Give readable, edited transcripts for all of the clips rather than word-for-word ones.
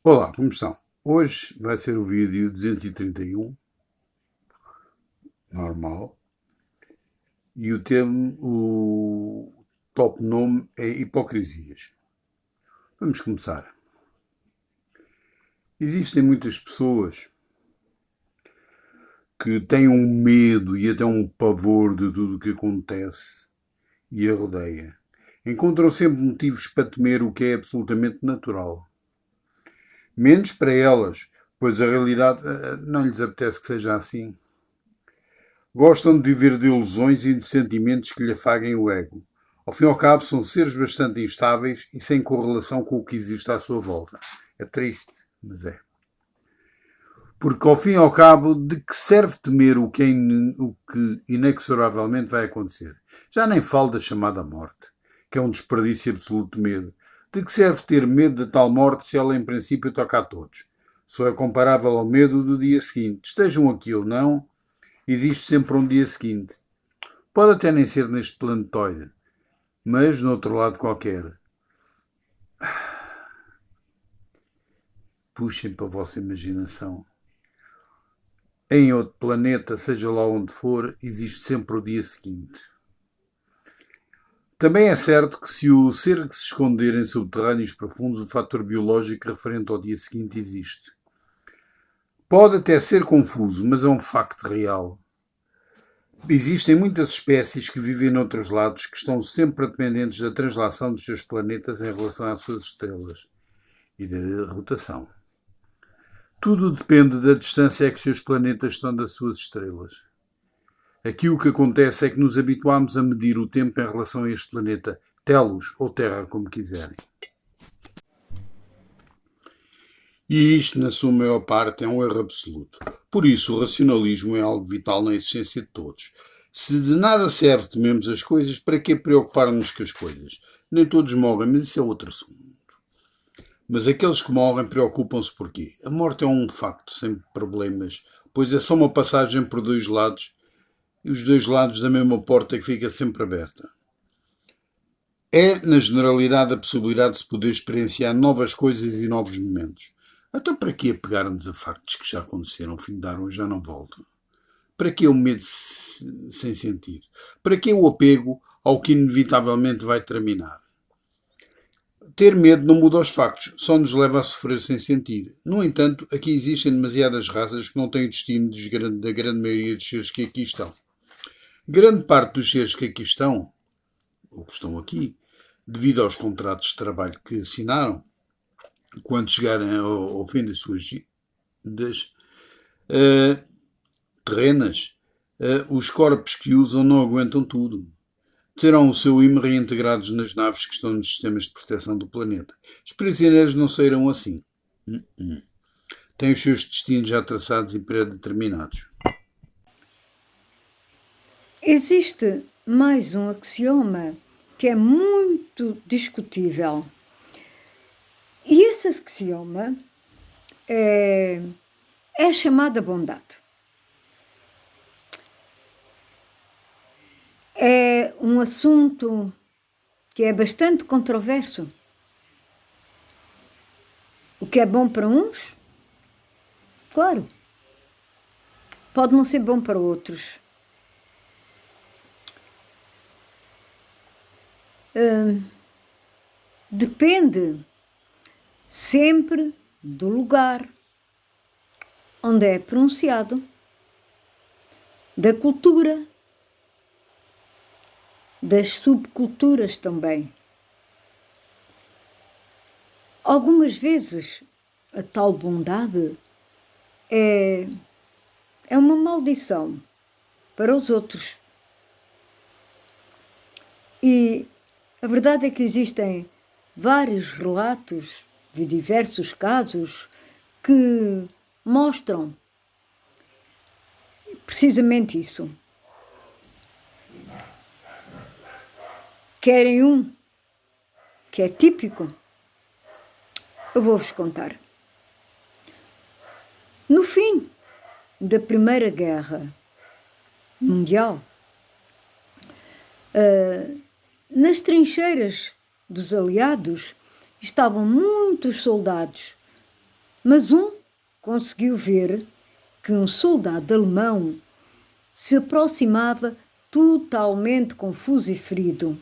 Olá, como estão? Hoje vai ser o vídeo 231, normal, e o top nome é hipocrisias. Vamos começar. Existem muitas pessoas que têm um medo e até um pavor de tudo o que acontece e a rodeia. Encontram sempre motivos para temer o que é absolutamente natural. Menos para elas, pois a realidade não lhes apetece que seja assim. Gostam de viver de ilusões e de sentimentos que lhe afaguem o ego. Ao fim e ao cabo, são seres bastante instáveis e sem correlação com o que existe à sua volta. É triste, mas é. Porque, ao fim e ao cabo, de que serve temer o que inexoravelmente vai acontecer? Já nem falo da chamada morte, que é um desperdício absoluto de medo. De que serve ter medo de tal morte se ela, em princípio, toca a todos? Só é comparável ao medo do dia seguinte. Estejam aqui ou não, existe sempre um dia seguinte. Pode até nem ser neste planetóide, mas no outro lado qualquer. Puxem para a vossa imaginação. Em outro planeta, seja lá onde for, existe sempre o dia seguinte. Também é certo que se o ser que se esconder em subterrâneos profundos, o fator biológico referente ao dia seguinte existe. Pode até ser confuso, mas é um facto real. Existem muitas espécies que vivem noutros lados que estão sempre dependentes da translação dos seus planetas em relação às suas estrelas e da rotação. Tudo depende da distância a que os seus planetas estão das suas estrelas. Aqui o que acontece é que nos habituamos a medir o tempo em relação a este planeta, Telos ou Terra, como quiserem. E isto, na sua maior parte, é um erro absoluto. Por isso, o racionalismo é algo vital na existência de todos. Se de nada serve tememos as coisas, para que preocupar-nos com as coisas? Nem todos morrem, mas isso é outro assunto. Mas aqueles que morrem preocupam-se porquê? A morte é um facto sem problemas, pois é só uma passagem por dois lados e os dois lados da mesma porta que fica sempre aberta. É, na generalidade, a possibilidade de se poder experienciar novas coisas e novos momentos. Então, para que apegar-nos a factos que já aconteceram, findaram e já não voltam? Para que o medo sem sentido? Para que o apego ao que inevitavelmente vai terminar? Ter medo não muda os factos, só nos leva a sofrer sem sentir. No entanto, aqui existem demasiadas raças que não têm o destino da grande maioria dos seres que aqui estão. Grande parte dos seres que aqui estão, ou que estão aqui, devido aos contratos de trabalho que assinaram, quando chegarem ao fim das suas vidas terrenas, os corpos que usam não aguentam tudo. Terão o seu ímã reintegrados nas naves que estão nos sistemas de proteção do planeta. Os prisioneiros não sairão assim. Têm os seus destinos já traçados e pré-determinados. Existe mais um axioma que é muito discutível. E esse axioma é a chamada bondade. É um assunto que é bastante controverso. O que é bom para uns, claro, pode não ser bom para outros. Depende sempre do lugar onde é pronunciado, da cultura, das subculturas também. Algumas vezes a tal bondade é uma maldição para os outros. E a verdade é que existem vários relatos de diversos casos que mostram precisamente isso. Querem um que é típico? Eu vou-vos contar. No fim da Primeira Guerra Mundial, nas trincheiras dos aliados estavam muitos soldados Mas um conseguiu ver que um soldado alemão se aproximava totalmente confuso e ferido.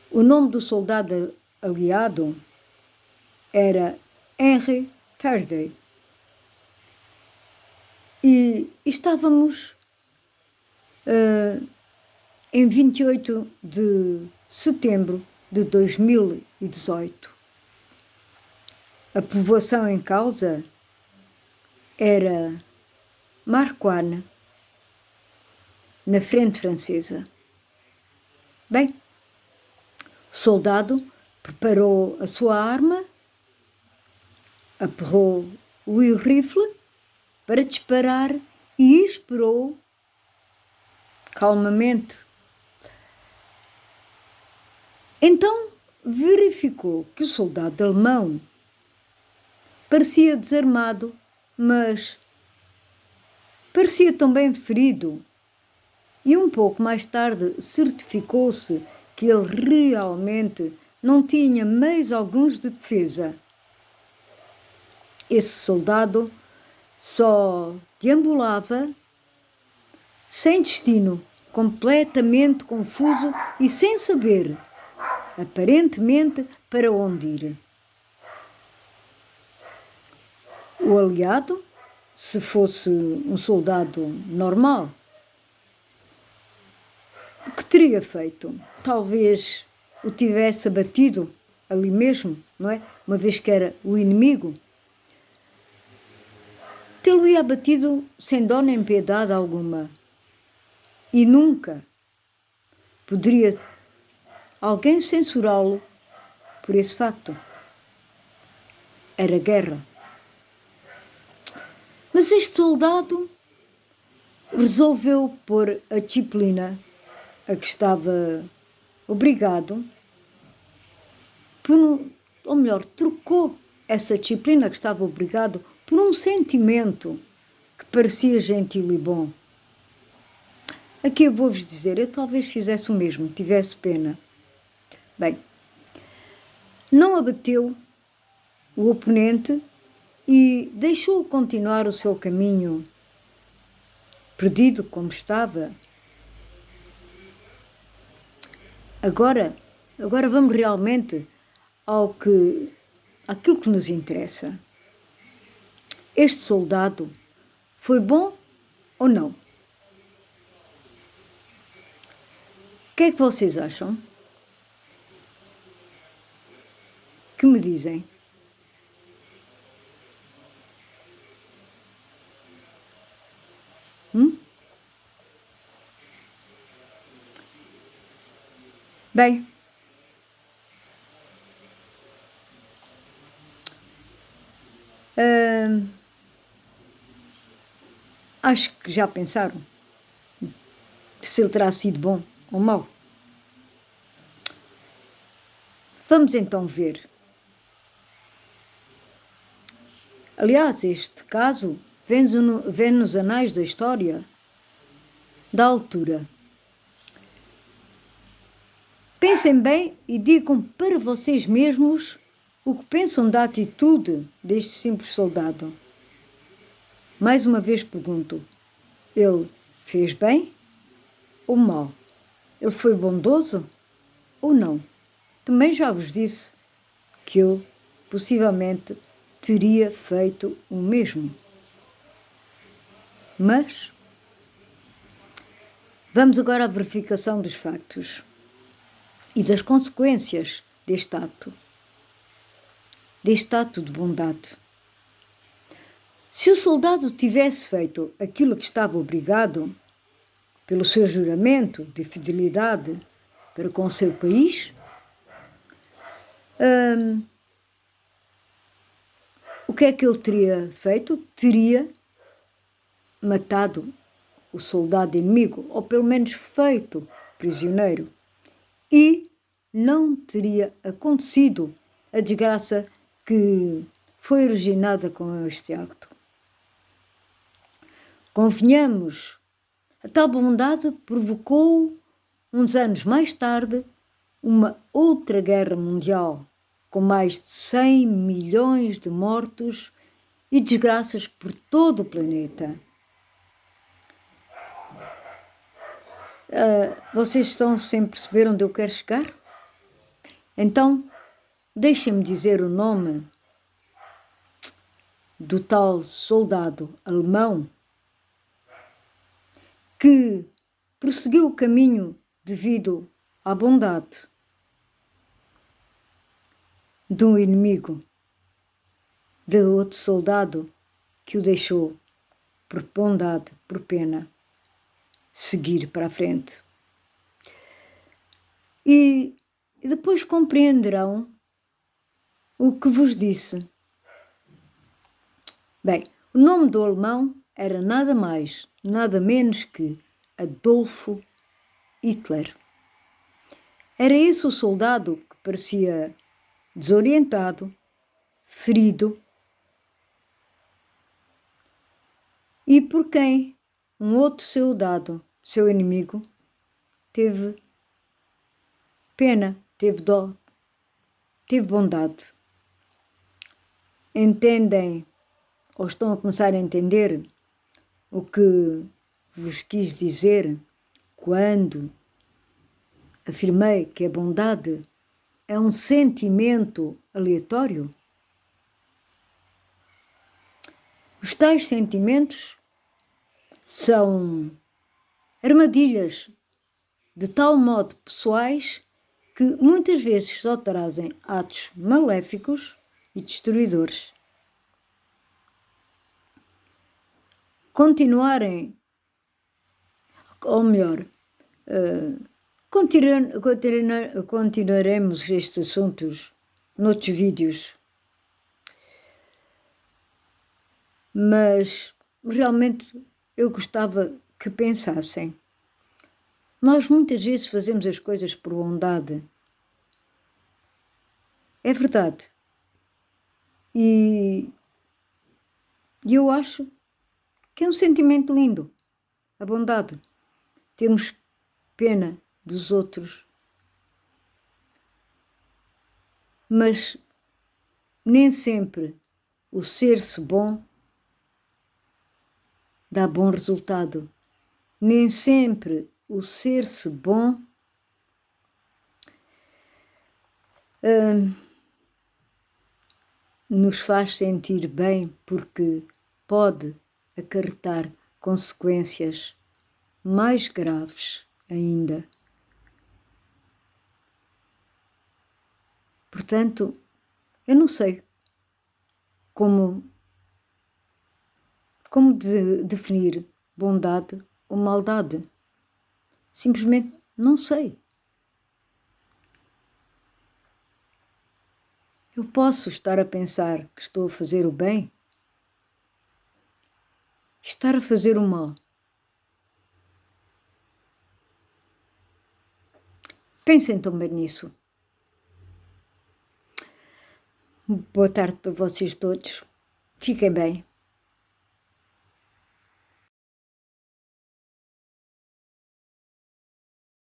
O nome do soldado aliado era Henry Thursday. E estávamos em 28 de setembro de 2018. A povoação em causa era Marcoane, na frente francesa. Bem, o soldado preparou a sua arma, aperrou o rifle para disparar e esperou calmamente. Então verificou que o soldado alemão parecia desarmado, mas parecia também ferido. E um pouco mais tarde certificou-se que ele realmente não tinha meios alguns de defesa. Esse soldado só deambulava sem destino, completamente confuso e sem saber, aparentemente, para onde ir. O aliado, se fosse um soldado normal, o que teria feito? Talvez o tivesse abatido ali mesmo, não é? Uma vez que era o inimigo. Tê-lo-ia abatido sem dó nem piedade alguma. E nunca poderia alguém censurá-lo por esse facto. Era guerra. Mas este soldado resolveu pôr a disciplina a que estava obrigado, ou melhor, trocou essa disciplina a que estava obrigado por um sentimento que parecia gentil e bom. Aqui eu vou-vos dizer, eu talvez fizesse o mesmo, tivesse pena. Bem, não abateu o oponente e deixou-o continuar o seu caminho, perdido como estava. Agora vamos realmente àquilo que nos interessa. Este soldado foi bom ou não? O que é que vocês acham? Que me dizem? Bem, acho que já pensaram se ele terá sido bom ou mau. Vamos então ver. Aliás, este caso vem nos anais da história da altura. Pensem bem e digam para vocês mesmos o que pensam da atitude deste simples soldado. Mais uma vez pergunto, ele fez bem ou mal? Ele foi bondoso ou não? Também já vos disse que ele possivelmente teria feito o mesmo. Mas vamos agora à verificação dos factos e das consequências deste ato de bondade. Se o soldado tivesse feito aquilo que estava obrigado pelo seu juramento de fidelidade para com o seu país, o que é que ele teria feito? Teria matado o soldado inimigo, ou pelo menos feito prisioneiro. E não teria acontecido a desgraça que foi originada com este acto. Convenhamos, a tal bondade provocou, uns anos mais tarde, uma outra guerra mundial, com mais de 100 milhões de mortos e desgraças por todo o planeta. Vocês estão sem perceber onde eu quero chegar? Então, deixem-me dizer o nome do tal soldado alemão que prosseguiu o caminho devido à bondade de um inimigo, de outro soldado que o deixou, por bondade, por pena, seguir para a frente. E depois compreenderão o que vos disse. Bem, o nome do alemão era nada mais, nada menos que Adolfo Hitler. Era esse o soldado que parecia desorientado, ferido, e por quem um outro soldado, seu inimigo, teve pena, teve dó, teve bondade. Entendem, ou estão a começar a entender, o que vos quis dizer quando afirmei que a bondade é um sentimento aleatório? Os tais sentimentos são armadilhas de tal modo pessoais que muitas vezes só trazem atos maléficos e destruidores. Continuarem, ou melhor, continuaremos estes assuntos noutros vídeos, mas realmente eu gostava que pensassem. Nós muitas vezes fazemos as coisas por bondade. É verdade. E eu acho que é um sentimento lindo, a bondade. Termos pena dos outros. Mas nem sempre o ser-se bom dá bom resultado. Nem sempre o ser-se bom nos faz sentir bem, porque pode acarretar consequências mais graves ainda. Portanto, eu não sei como definir bondade ou maldade. Simplesmente não sei. Eu posso estar a pensar que estou a fazer o bem, estar a fazer o mal. Pensem também nisso. Boa tarde para vocês todos. Fiquem bem.